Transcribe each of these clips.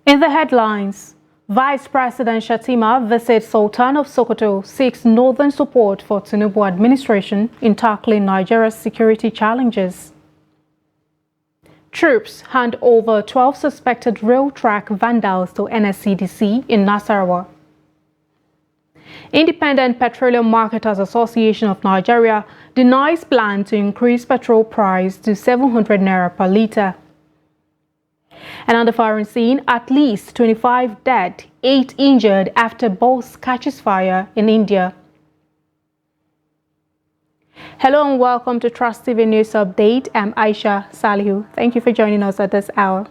In the headlines, Vice President Shettima visits Sultan of Sokoto, seeks northern support for Tinubu administration in tackling Nigeria's security challenges. Troops hand over 12 suspected rail track vandals to NSCDC in Nasarawa. Independent Petroleum Marketers Association of Nigeria denies plan to increase petrol price to 700 naira per litre. And on the firing scene, at least 25 dead, 8 injured after bus catches fire in India. Hello and welcome to Trust TV News Update. I'm Aisha Salihu. Thank you for joining us at this hour.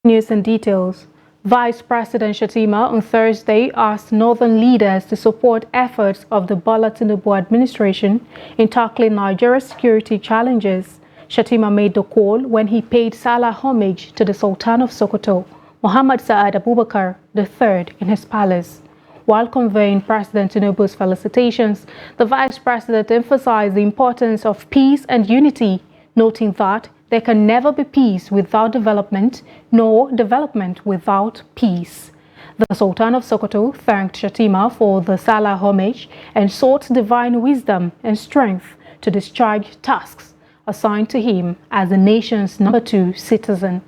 News and details. Vice President Shettima on Thursday asked northern leaders to support efforts of the Bola Tinubu administration in tackling Nigeria's security challenges. Shettima made the call when he paid Salah homage to the Sultan of Sokoto, Muhammad Sa'ad Abubakar III, in his palace. While conveying President Tinubu's felicitations, the Vice President emphasized the importance of peace and unity, noting that there can never be peace without development, nor development without peace. The Sultan of Sokoto thanked Shettima for the Salah homage and sought divine wisdom and strength to discharge tasks assigned to him as the nation's number 2 citizen.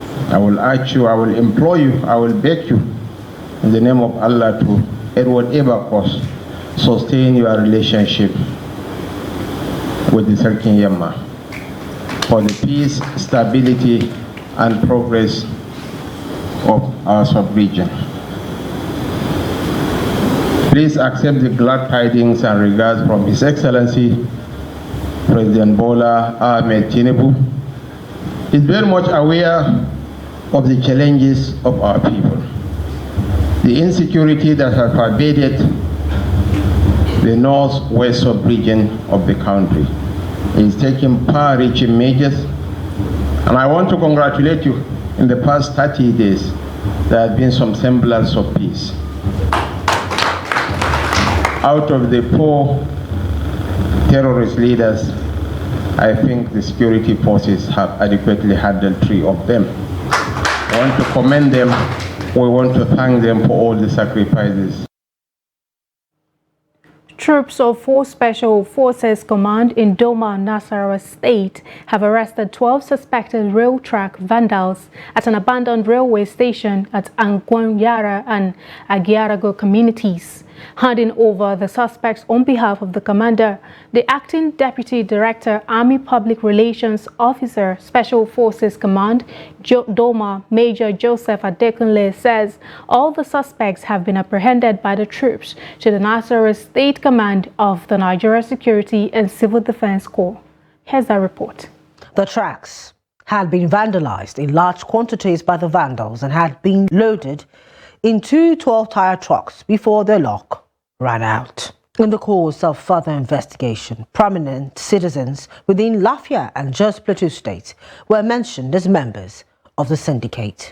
I will urge you, I will implore you, I will beg you in the name of Allah to, at whatever cost, sustain your relationship with the Sarkin Yamma for the peace, stability, and progress of our sub-region. Please accept the glad tidings and regards from His Excellency President Bola Ahmed Tinubu. He is very much aware of the challenges of our people, the insecurity that has pervaded the northwest sub-region of the country. He is taking far-reaching measures, and I want to congratulate you. In the past 30 days, there has been some semblance of peace. Out of the 4 terrorist leaders, I think the security forces have adequately handled 3 of them. I want to commend them. We want to thank them for all the sacrifices. Troops of 4 Special Forces Command in Doma, Nasarawa State have arrested 12 suspected rail track vandals at an abandoned railway station at Angwanyara and Agiarago communities. Handing over the suspects on behalf of the commander, the Acting Deputy Director, Army Public Relations Officer, Special Forces Command, Doma, Major Joseph Adekunle, says all the suspects have been apprehended by the troops to the Nasarawa State Command of the Nigeria Security and Civil Defense Corps. Here's that report. The tracks had been vandalized in large quantities by the vandals and had been loaded in 2 12-tire trucks before their lock ran out. In the course of further investigation, prominent citizens within Lafia and Jos Plateau State were mentioned as members of the syndicate.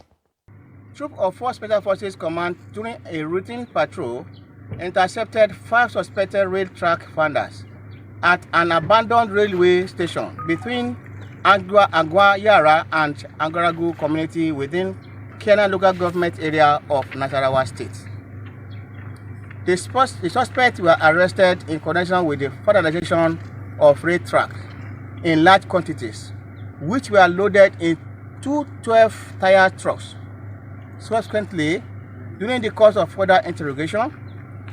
Troop of 4 Special Forces Command, during a routine patrol, intercepted 5 suspected rail track vandals at an abandoned railway station between Angwanyara and Agaragu community within Kena local government area of Nasarawa State. The suspects were arrested in connection with the vandalization of rail track in large quantities, which were loaded in 2 12-tire trucks. Subsequently, during the course of further interrogation,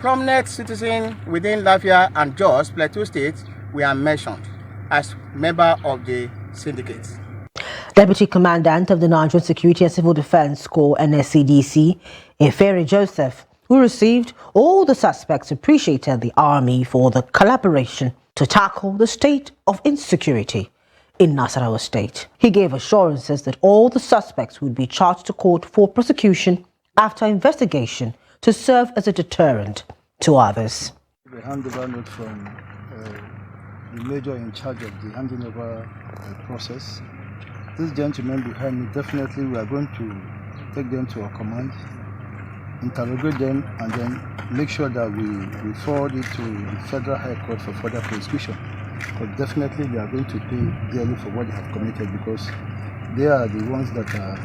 prominent citizens within Lafia and Jos Plateau State were mentioned as members of the syndicate. Deputy Commandant of the Nigerian Security and Civil Defense Corps, NSCDC, Efere Joseph, who received all the suspects, appreciated the Army for the collaboration to tackle the state of insecurity in Nasarawa State. He gave assurances that all the suspects would be charged to court for prosecution after investigation to serve as a deterrent to others. The handover note from the major in charge of the handing over process. This gentleman behind me, definitely we are going to take them to our command interrogate them, and then make sure that we forward it to the Federal High Court for further prosecution. But definitely they are going to pay dearly for what they have committed, because they are the ones that are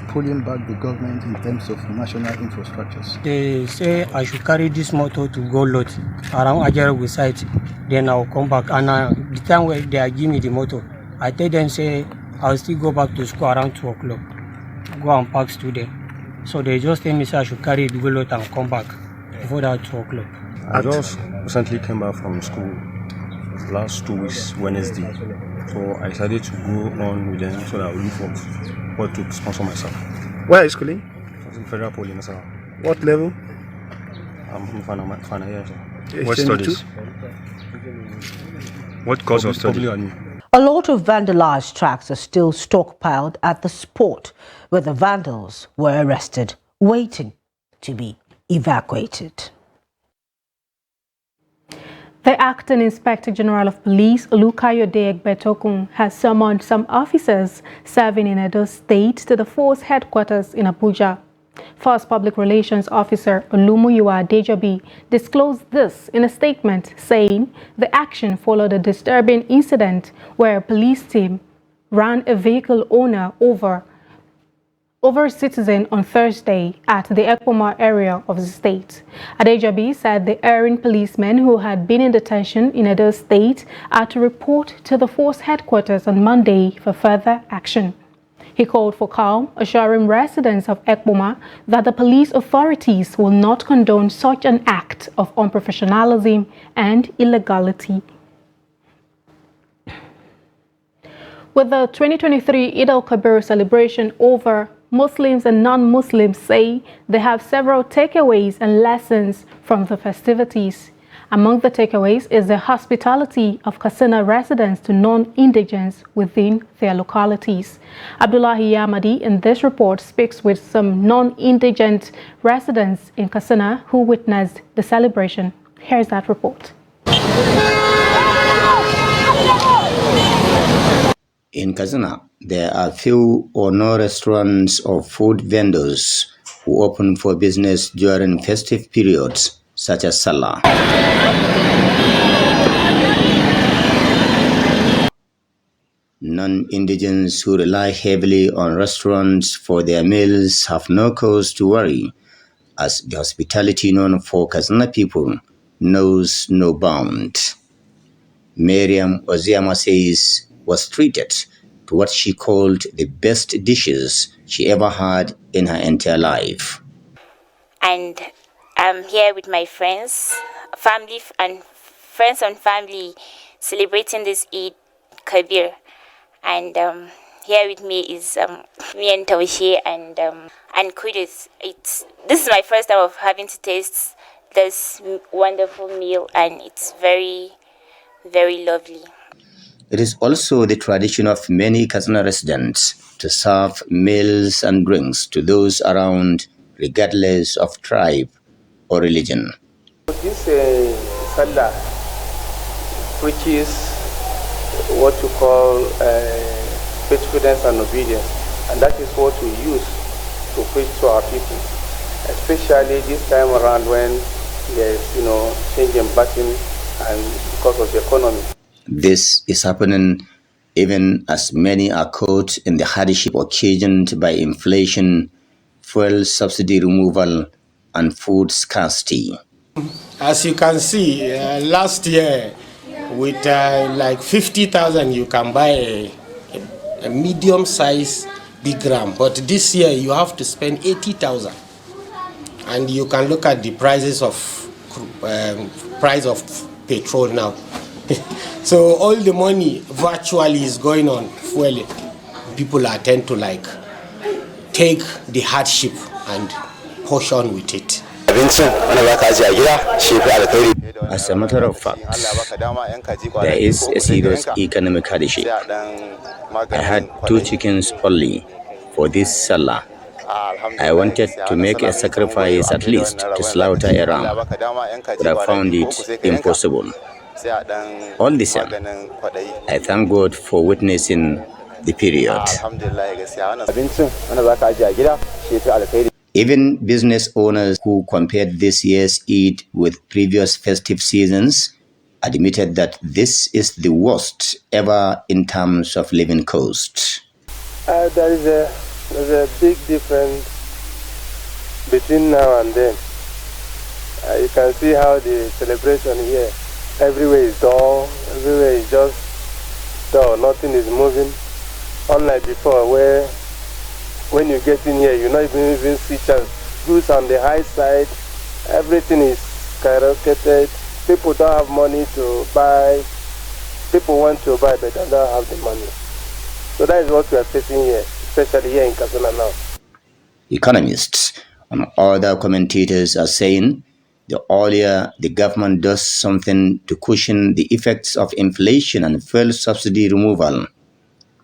pulling back the government in terms of national infrastructures. They say I should carry this motor to go lot around Ajarogu site, then I'll come back. And the time where they are giving me the motor, I tell them, say, I'll still go back to school around 2 o'clock, go and park student. So they just tell me, say I should carry it, go lot and come back before that 2 o'clock. I just recently came back from school last 2 weeks, Wednesday. So I decided to go on with them so that I will look for what to sponsor myself. Where are you schooling? Federal Poly, Nasarawa. What level? I'm in final year. What studies? What course of study? A lot of vandalized tracks are still stockpiled at the spot where the vandals were arrested, waiting to be evacuated. The Acting Inspector General of Police, Olukayode Egbetokun, has summoned some officers serving in Edo State to the force headquarters in Abuja. First Public Relations Officer Olumuyiwa Adejobi disclosed this in a statement, saying the action followed a disturbing incident where a police team ran a vehicle owner over a citizen on Thursday at the Ekpoma area of the state. Adejobi said the erring policemen who had been in detention in Edo State are to report to the force headquarters on Monday for further action. He called for calm, assuring residents of Ekpoma that the police authorities will not condone such an act of unprofessionalism and illegality. With the 2023 Eid al-Kabir celebration over, Muslims and non-Muslims say they have several takeaways and lessons from the festivities. Among the takeaways is the hospitality of Katsina residents to non-indigents within their localities. Abdullahi Yamadi in this report speaks with some non-indigent residents in Katsina who witnessed the celebration. Here's that report. In Katsina, there are few or no restaurants or food vendors who open for business during festive periods, such as Salah. Non-indigents who rely heavily on restaurants for their meals have no cause to worry, as the hospitality known for Katsina people knows no bound. Miriam Oziama says was treated to what she called the best dishes she ever had in her entire life. And I'm here with my friends, family celebrating this Eid Kabir. And here with me is me and Tawishi and Kudus. This is my first time of having to taste this wonderful meal, and it's very, very lovely. It is also the tradition of many Katsina residents to serve meals and drinks to those around, regardless of tribe or religion. This Salah preaches what you call faithfulness and obedience, and that is what we use to preach to our people, especially this time around when there's change in button and because of the economy. This is happening even as many are caught in the hardship occasioned by inflation, fuel subsidy removal, and food scarcity. As you can see, last year with like 50,000 you can buy a medium size big ram, but this year you have to spend 80,000, and you can look at the prices of price of petrol now. So all the money virtually is going on fueling. People are tend to take the hardship and push on with it. As a matter of fact, there is a serious economic hardship. I had 2 chickens only for this Salah. I wanted to make a sacrifice at least to slaughter a ram, but I found it impossible. All the same, I thank God for witnessing the period. Even business owners who compared this year's Eid with previous festive seasons admitted that this is the worst ever in terms of living cost. There's a big difference between now and then. You can see how the celebration here, everywhere is dull, everywhere is just dull, nothing is moving. Unlike before, where when you get in here, you not even see goods on the high side, everything is skyrocketed. People don't have money to buy. People want to buy, but they don't have the money. So that is what we are facing here, especially here in Katsina now. Economists and other commentators are saying the earlier the government does something to cushion the effects of inflation and fuel subsidy removal,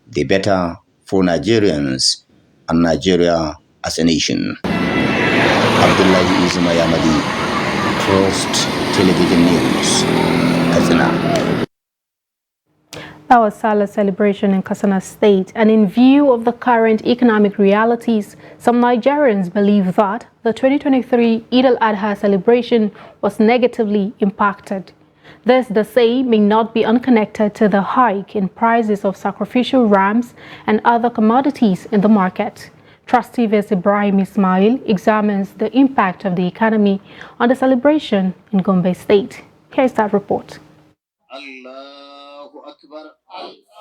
the better for Nigerians and Nigeria as a nation. Abdullahi Izumayamadi, Trust Television News, Katsina. That was Salah's celebration in Katsina State, and in view of the current economic realities, some Nigerians believe that the 2023 Eid al-Adha celebration was negatively impacted. This, they say, may not be unconnected to the hike in prices of sacrificial rams and other commodities in the market. Trust TV's Ibrahim Ismail examines the impact of the economy on the celebration in Gombe State. Here's that report.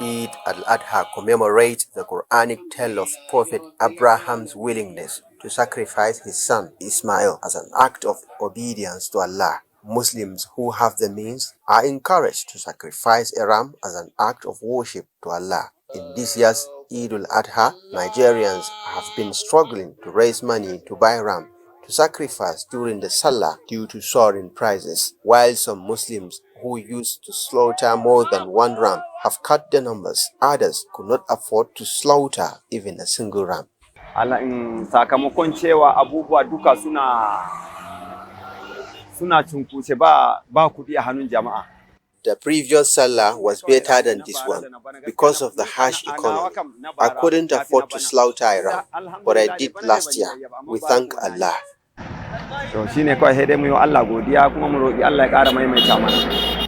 Eid al-Adha commemorates the Quranic tale of Prophet Abraham's willingness to sacrifice his son Ismail as an act of obedience to Allah. Muslims who have the means are encouraged to sacrifice a ram as an act of worship to Allah. In this year's Eid al-Adha, Nigerians have been struggling to raise money to buy ram to sacrifice during the Salah due to soaring prices, while some Muslims who used to slaughter more than one ram have cut the numbers. Others could not afford to slaughter even a single ram. Sakamakon cewa abubuwa duka suna cunkushe ba kuɗi a hannun jama'a. The previous Salah was better than this one because of the harsh economy. I couldn't afford to slaughter a ram, but I did last year. We thank Allah. To shine kawai sai dai mu yi Allah godiya kuma mu roki Allah ya ƙara maimaita mana.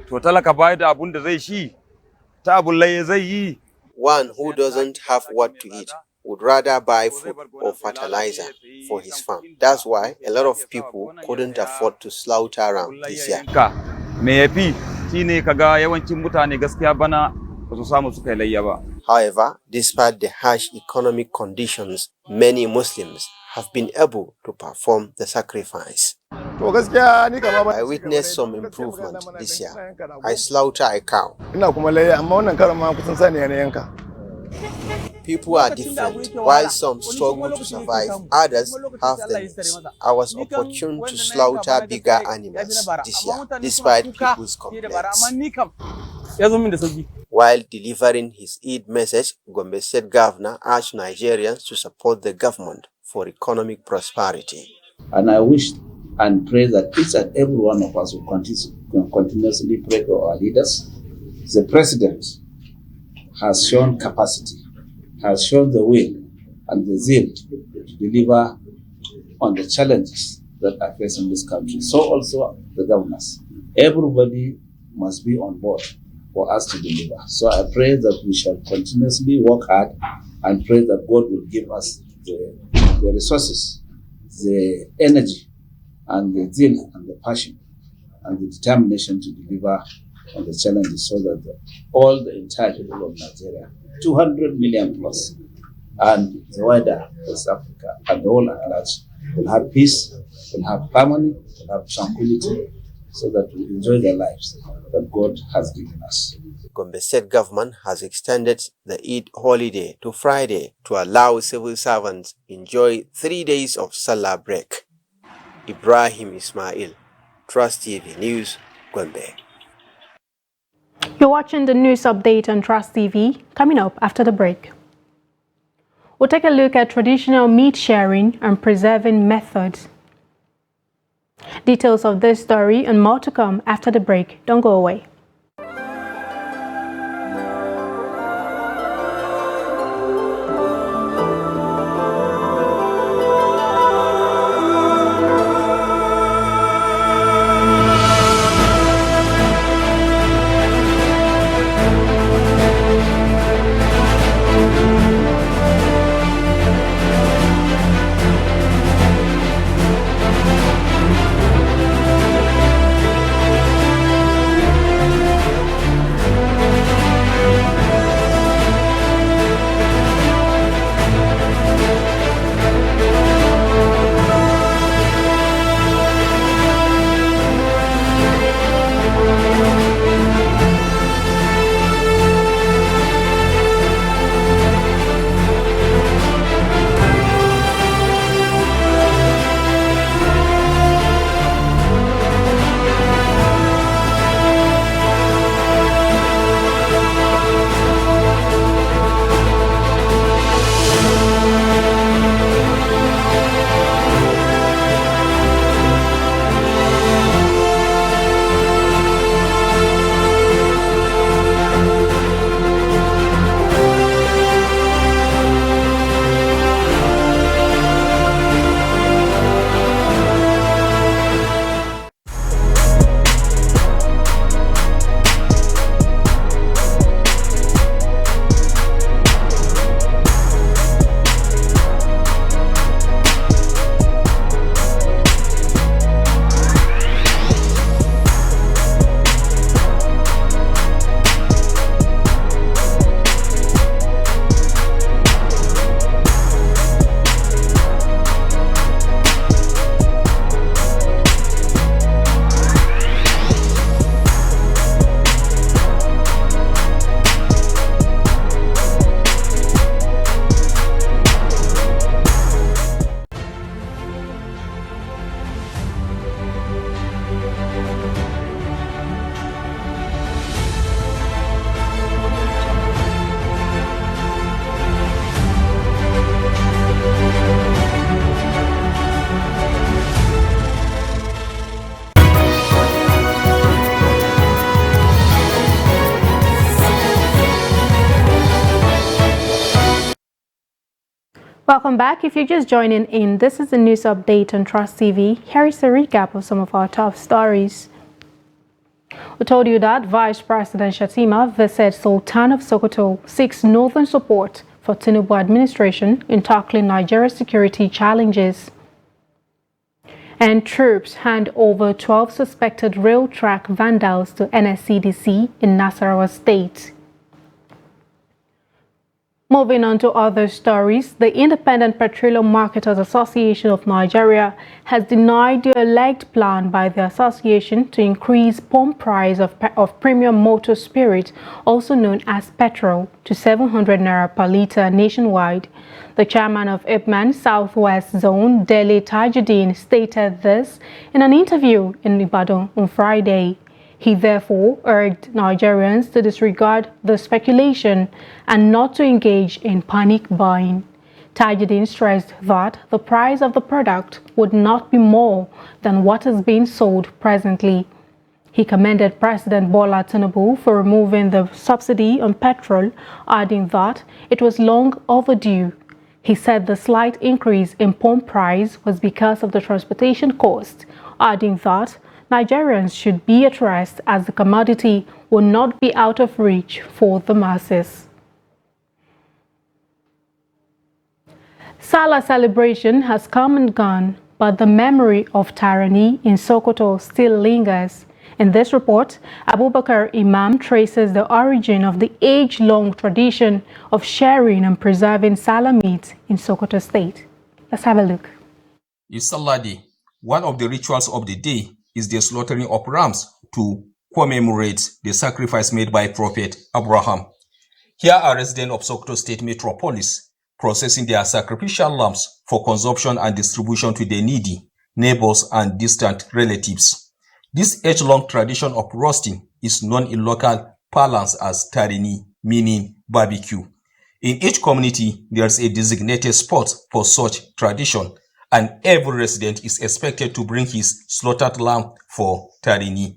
To talaka bai da abun da zai shi ta abun laye zai yi. One who doesn't have what to eat would rather buy food or fertilizer for his farm. That's why a lot of people couldn't afford to slaughter ram this year. Me yafi shine kaga yawancin mutane gaskiya bana ba su samu su kai layya ba. However, despite the harsh economic conditions, many Muslims have been able to perform the sacrifice. I witnessed some improvement this year. I slaughter a cow. People are different. While some struggle to survive, others have the means. I was opportune to slaughter bigger animals this year, despite people's complaints. While delivering his Eid message, Gombe State Governor urged Nigerians to support the government for economic prosperity. And I wish and pray that each and every one of us will continuously pray for our leaders. The president has shown capacity, has shown the will and the zeal to deliver on the challenges that are facing this country. So also the governors. Everybody must be on board for us to deliver. So I pray that we shall continuously work hard and pray that God will give us the resources, the energy, and the zeal and the passion and the determination to deliver on the challenges so that all the entire people of Nigeria, 200 million plus, and the wider West Africa and the whole at large will have peace, will have harmony, will have tranquility, so that we enjoy the lives that God has given us. The Gombe State government has extended the Eid holiday to Friday to allow civil servants enjoy 3 days of Salah break. Ibrahim Ismail, Trust TV News, Gombe. You're watching the news update on Trust TV. Coming up after the break, we'll take a look at traditional meat sharing and preserving methods. Details of this story and more to come after the break. Don't go away. Welcome back. If you're just joining in, this is the news update on Trust TV. Here is a recap of some of our top stories. We told you that Vice President Shettima visited Sultan of Sokoto seeks northern support for Tinubu administration in tackling Nigeria's security challenges. And troops hand over 12 suspected rail track vandals to NSCDC in Nasarawa State. Moving on to other stories, the Independent Petroleum Marketers Association of Nigeria has denied the alleged plan by the association to increase pump price of premium motor spirit, also known as petrol, to 700 naira per litre nationwide. The chairman of IPMAN Southwest Zone, Dele Tajuddin, stated this in an interview in Ibadan on Friday. He therefore urged Nigerians to disregard the speculation and not to engage in panic buying. Tajuddin stressed that the price of the product would not be more than what is being sold presently. He commended President Bola Tinubu for removing the subsidy on petrol, adding that it was long overdue. He said the slight increase in pump price was because of the transportation cost, adding that Nigerians should be at rest as the commodity will not be out of reach for the masses. Salah celebration has come and gone, but the memory of tyranny in Sokoto still lingers. In this report, Abubakar Imam traces the origin of the age-long tradition of sharing and preserving Salah meat in Sokoto State. Let's have a look. It's Salah Day. One of the rituals of the day is the slaughtering of rams to commemorate the sacrifice made by Prophet Abraham. Here are residents of Sokoto State Metropolis processing their sacrificial lambs for consumption and distribution to the needy, neighbors and distant relatives. This age-long tradition of roasting is known in local parlance as tarini, meaning barbecue. In each community, there is a designated spot for such tradition, and every resident is expected to bring his slaughtered lamb for tarini.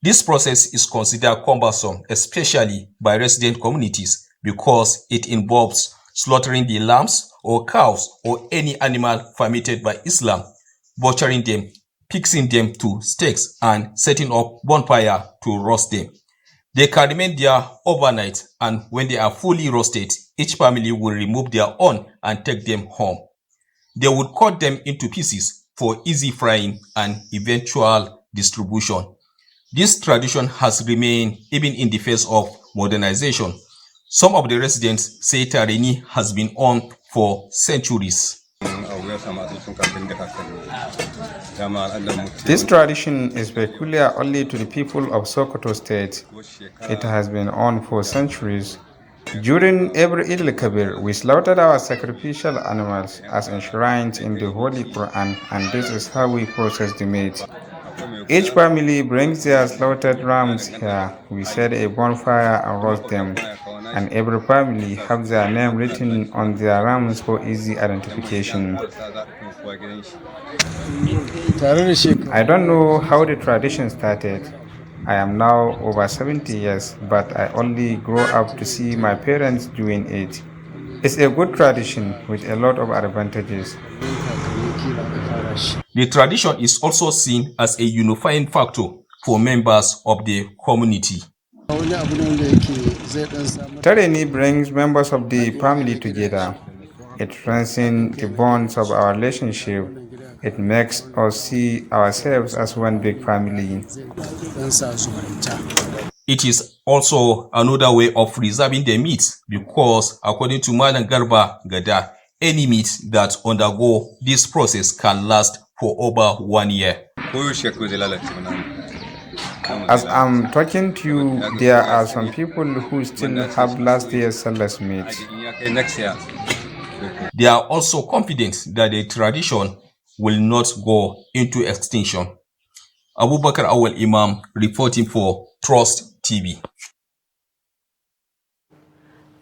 This process is considered cumbersome, especially by resident communities, because it involves slaughtering the lambs or cows or any animal permitted by Islam, butchering them, fixing them to steaks, and setting up bonfire to roast them. They can remain there overnight, and when they are fully roasted, each family will remove their own and take them home. They would cut them into pieces for easy frying and eventual distribution. This tradition has remained even in the face of modernization. Some of the residents say tarini has been on for centuries. This tradition is peculiar only to the people of Sokoto State. It has been on for centuries. During every Eid al-Kabir, we slaughtered our sacrificial animals as enshrined in the Holy Quran, and this is how we process the meat. Each family brings their slaughtered rams here. We set a bonfire and roast them, and every family has their name written on their rams for easy identification. I don't know how the tradition started. I am now over 70 years, but I only grew up to see my parents doing it. It's a good tradition with a lot of advantages. The tradition is also seen as a unifying factor for members of the community. Tarini brings members of the family together. It strengthens the bonds of our relationship. It makes us see ourselves as one big family. It is also another way of preserving the meat because, according to Malam Garba Gada, any meat that undergo this process can last for over 1 year. As I'm talking to you, there are some people who still have last year's Salah's meat. They are also confident that the tradition will not go into extinction. Abubakar Awal Imam reporting for Trust TV.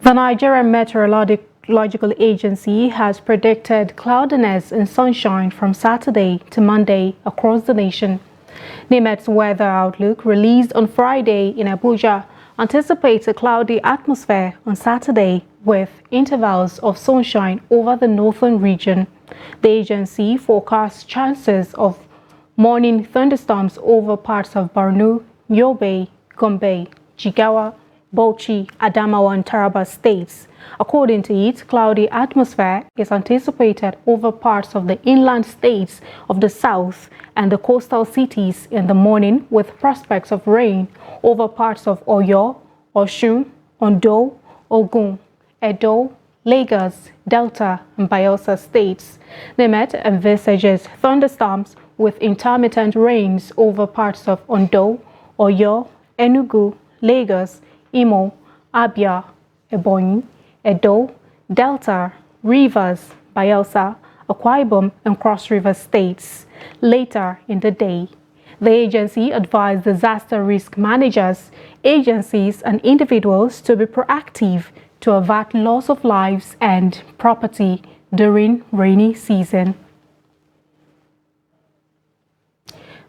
The Nigerian Meteorological Agency has predicted cloudiness and sunshine from Saturday to Monday across the nation. NIMET's weather outlook, released on Friday in Abuja, anticipates a cloudy atmosphere on Saturday, with intervals of sunshine over the northern region. The agency forecasts chances of morning thunderstorms over parts of Borno, Yobe, Gombe, Jigawa, Bauchi, Adamawa and Taraba states. According to it, cloudy atmosphere is anticipated over parts of the inland states of the south and the coastal cities in the morning, with prospects of rain over parts of Oyo, Osun, Ondo, Ogun, Edo, Lagos, Delta and Bayelsa states. NIMET envisages thunderstorms with intermittent rains over parts of Ondo, Oyo, Enugu, Lagos, Imo, Abia, Ebonyi, Edo, Delta, Rivers, Bayelsa, Akwa Ibom and Cross River states. Later in the day, the agency advised disaster risk managers, agencies and individuals to be proactive to avert loss of lives and property during rainy season.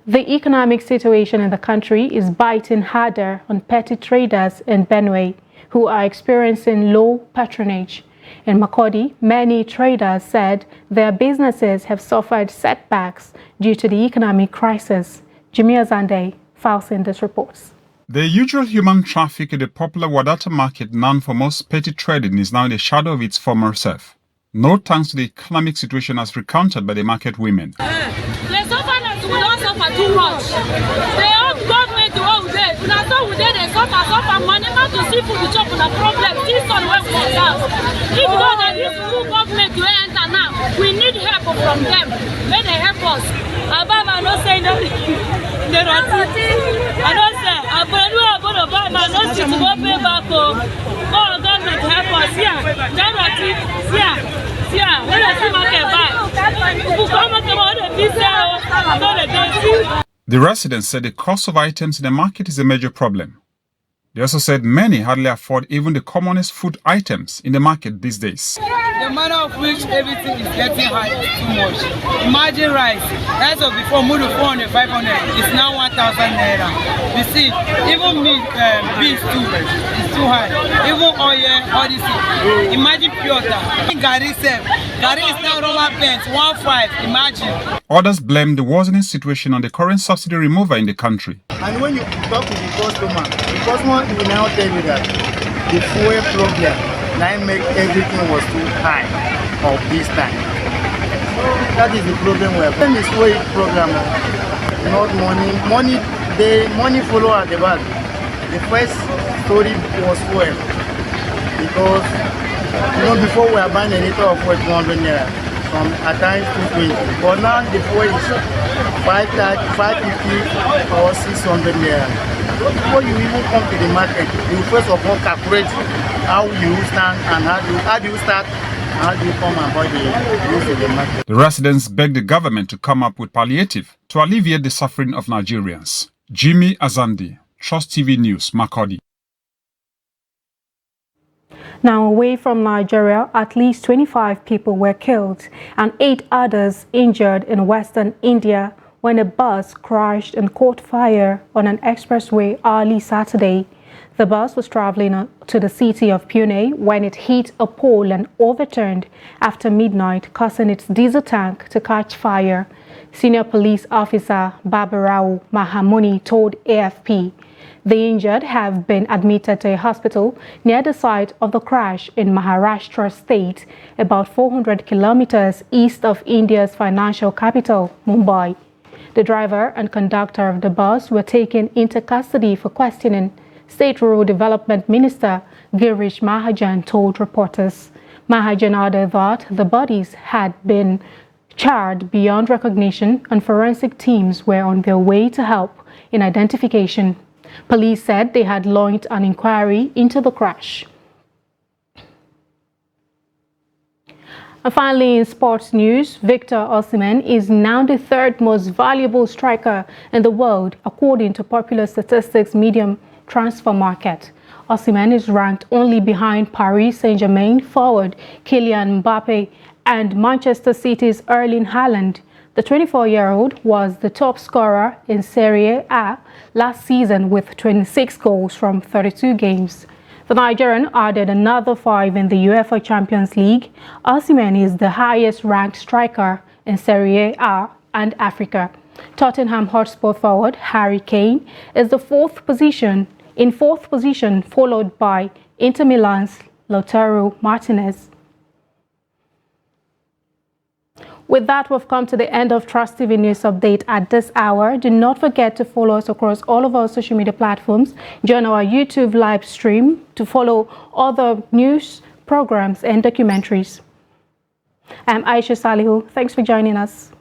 The economic situation in the country is biting harder on petty traders in Benue, who are experiencing low patronage. In Makurdi, many traders said their businesses have suffered setbacks due to the economic crisis. Jimmy Azande files in this report. The usual human traffic in the popular Wadata market, known for most petty trading, is now in the shadow of its former self. No thanks to the economic situation as recounted by the market women. They suffer as we don't suffer too much. They all government to all day. When I saw with them, they suffer money not to see food to chop on a problem. This on where we are. If you know that this new government to enter now, we need help from them. May they help us. Ababa no say nothing. They don't see. I don't say. Ababa no see to go pay back. Oh, government help us here. They don't see. Yeah, when I see market back. The residents said the cost of items in the market is a major problem. They also said many hardly afford even the commonest food items in the market these days. The manner of which everything is getting high is too much. Imagine rice. As of before, more than 400, 500. It's now 1,000 naira. You see, even meat, beef too, is too high. Even oil, all this. Imagine pure Gari is now rubber pants, 1.5. Imagine. Others blame the worsening situation on the current subsidy remover in the country. And when you talk to the customer will now tell you that the fuel problem now make everything was too high of this time. So that is the problem we have. The fuel program, not money. Money follow at the back. The first story was fuel, because before we are buying a liter of fuel 200 naira, from at times 220, but now the fuel is 550 or 600 naira. Before you even come to the market, you first of all calculate how you stand and how do you start and how do you come and buy the goods in the market. The residents begged the government to come up with palliative to alleviate the suffering of Nigerians. Jimmy Azandi, Trust TV News, Makurdi. Now, away from Nigeria, at least 25 people were killed and 8 others injured in western India when a bus crashed and caught fire on an expressway early Saturday. The bus was traveling to the city of Pune when it hit a pole and overturned after midnight, causing its diesel tank to catch fire. Senior police officer Babarao Mahamuni told AFP. The injured have been admitted to a hospital near the site of the crash in Maharashtra state, about 400 kilometers east of India's financial capital, Mumbai. The driver and conductor of the bus were taken into custody for questioning, State Rural Development Minister Girish Mahajan told reporters. Mahajan added that the bodies had been charred beyond recognition and forensic teams were on their way to help in identification. Police said they had launched an inquiry into the crash. And finally, in sports news, Victor Osimhen is now the third most valuable striker in the world, according to Popular Statistics medium Transfer Market. Osimhen is ranked only behind Paris Saint-Germain forward Kylian Mbappe and Manchester City's Erling Haaland. The 24-year-old was the top scorer in Serie A last season with 26 goals from 32 games. The Nigerian added another 5 in the UEFA Champions League. Osimhen is the highest-ranked striker in Serie A and Africa. Tottenham Hotspur forward Harry Kane is in fourth position, followed by Inter Milan's Lautaro Martinez. With that, we've come to the end of Trust TV News Update at this hour. Do not forget to follow us across all of our social media platforms. Join our YouTube live stream to follow other news, programs and documentaries. I'm Aisha Salihu. Thanks for joining us.